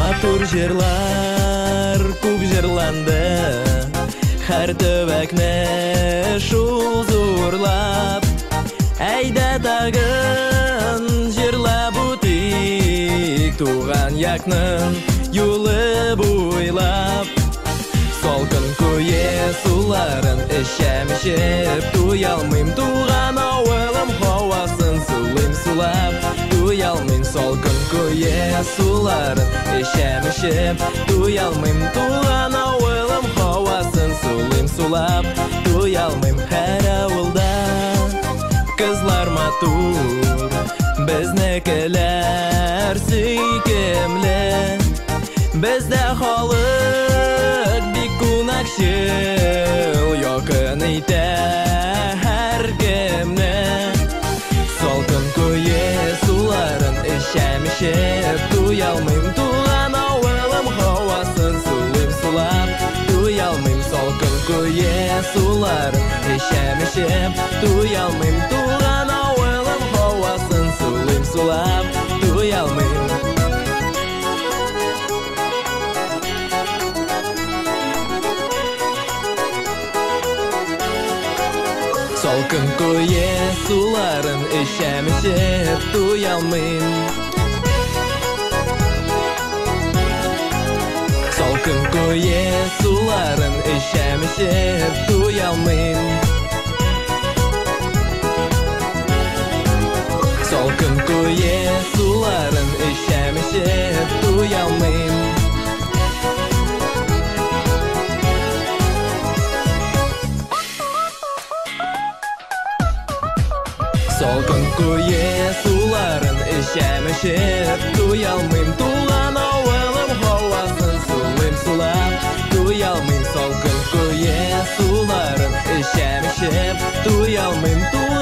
Матур жерлар күп жырланды, һәр төбәкне шул зурлап. Әйдә тагын җырлап үтик туган якның юлы буйлап. Салкын көе суларын эчәм-эчеп, туялмыйм туган авылым һавасын сулыйм сулап. Туялмыйм салкын көе суларын эчәм-эчеп, туялмыйм туган авылым һавасын сулыйм сулап. Туялмыйм һәр авылда кызлар матур, безнекеләр сөйкемле. Бездә халык бик кунакчыл, якын итә һәркемне. Салкын көе суларын эчәм-эчеп, туялмыйм туган авылым һавасын сулыйм сулап. Туялмыйм салкын көе суларын эчәм-эчеп, туялмыйм туган авылым һавасын сулыйм сулап. Туялмыйм. Салкын көе суларын эчәм-эчеп, туялмыйм. Салкын көе суларын эчәм-эчеп, туялмыйм. Салкын көе суларын эчәм-эчеп, туялмыйм. Салкын көе суларын эчәм-эчеп, туялмыйм туган авылым һавасын сулыйм сулап. Туялмыйм салкын көе суларын эчәм-эчеп, туялмыйм туган